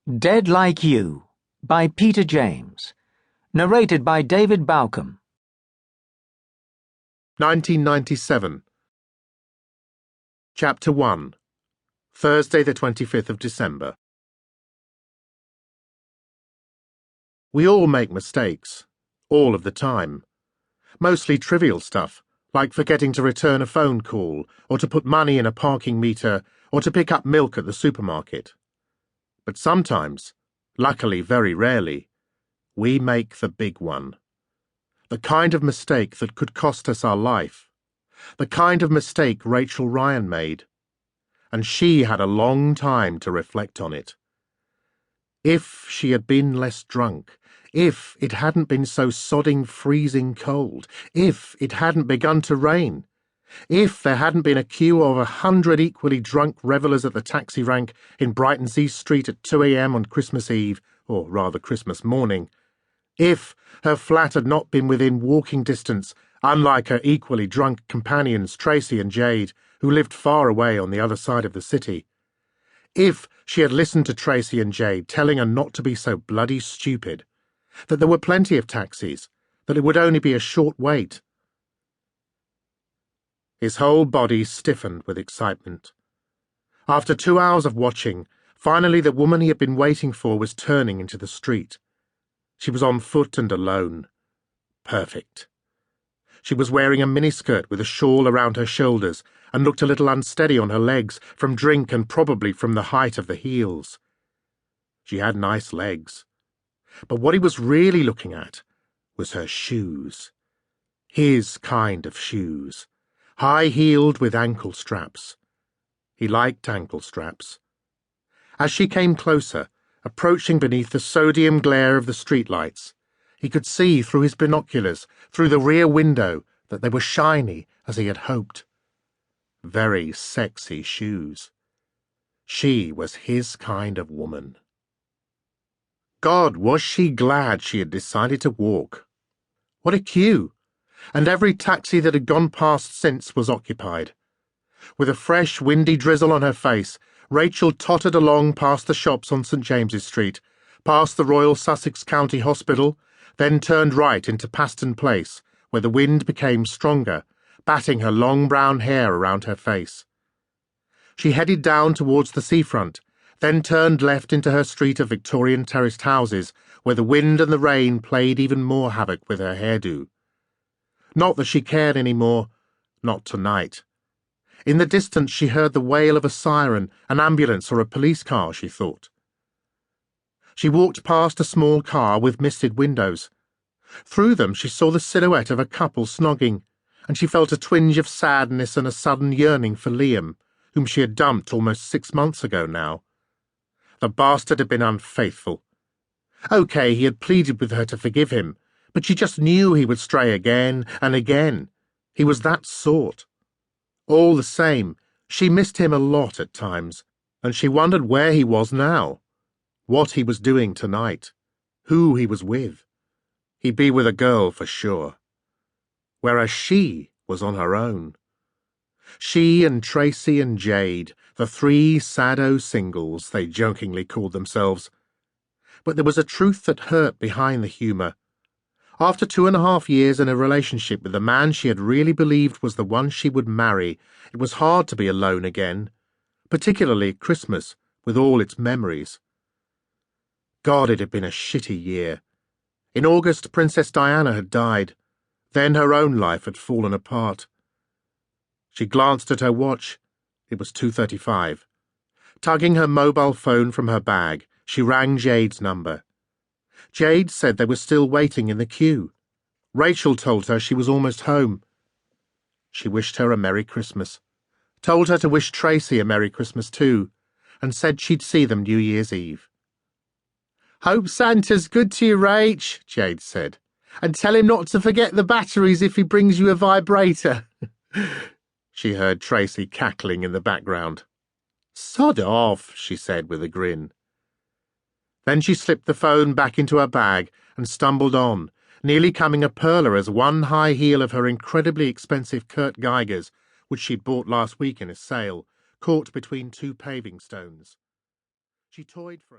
Dead Like You by Peter James. Narrated by David Bauckham. 1997. Chapter 1. Thursday the 25th of December. We all make mistakes, all of the time. Mostly trivial stuff, like forgetting to return a phone call, or to put money in a parking meter, or to pick up milk at the supermarket. But sometimes, luckily very rarely, we make the big one. The kind of mistake that could cost us our life. The kind of mistake Rachel Ryan made. And she had a long time to reflect on it. If she had been less drunk, if it hadn't been so sodding freezing cold, if it hadn't begun to rain, if there hadn't been a queue of 100 equally drunk revellers at the taxi rank in Brighton's East Street at 2 a.m. on Christmas Eve, or rather Christmas morning, if her flat had not been within walking distance, unlike her equally drunk companions Tracy and Jade, who lived far away on the other side of the city, if she had listened to Tracy and Jade telling her not to be so bloody stupid, that there were plenty of taxis, that it would only be a short wait. His whole body stiffened with excitement. After 2 hours of watching, finally the woman he had been waiting for was turning into the street. She was on foot and alone. Perfect. She was wearing a miniskirt with a shawl around her shoulders and looked a little unsteady on her legs from drink and probably from the height of the heels. She had nice legs. But what he was really looking at was her shoes. His kind of shoes. High-heeled with ankle straps. He liked ankle straps. As she came closer, approaching beneath the sodium glare of the streetlights, he could see through his binoculars, through the rear window, that they were shiny as he had hoped. Very sexy shoes. She was his kind of woman. God, was she glad she had decided to walk. What a queue! And every taxi that had gone past since was occupied. With a fresh, windy drizzle on her face, Rachel tottered along past the shops on St. James's Street, past the Royal Sussex County Hospital, then turned right into Paston Place, where the wind became stronger, batting her long brown hair around her face. She headed down towards the seafront, then turned left into her street of Victorian terraced houses, where the wind and the rain played even more havoc with her hairdo. Not that she cared any more, not tonight. In the distance she heard the wail of a siren, an ambulance or a police car, she thought. She walked past a small car with misted windows. Through them she saw the silhouette of a couple snogging, and she felt a twinge of sadness and a sudden yearning for Liam, whom she had dumped almost 6 months ago now. The bastard had been unfaithful. OK, he had pleaded with her to forgive him, but she just knew he would stray again and again. He was that sort. All the same, she missed him a lot at times, and she wondered where he was now, what he was doing tonight, who he was with. He'd be with a girl for sure. Whereas she was on her own. She and Tracy and Jade, the 3 sado singles they jokingly called themselves. But there was a truth that hurt behind the humour. After 2.5 years in a relationship with the man she had really believed was the one she would marry, it was hard to be alone again, particularly at Christmas, with all its memories. God, it had been a shitty year. In August, Princess Diana had died. Then her own life had fallen apart. She glanced at her watch. It was 2:35. Tugging her mobile phone from her bag, she rang Jade's number. Jade said they were still waiting in the queue. Rachel told her she was almost home. She wished her a Merry Christmas, told her to wish Tracy a Merry Christmas too, and said she'd see them New Year's Eve. "Hope Santa's good to you, Rach," Jade said, "and tell him not to forget the batteries if he brings you a vibrator." She heard Tracy cackling in the background. "Sod off," she said with a grin. Then she slipped the phone back into her bag and stumbled on, nearly coming a pearler as one high heel of her incredibly expensive Kurt Geigers, which she'd bought last week in a sale, caught between 2 paving stones. She toyed for a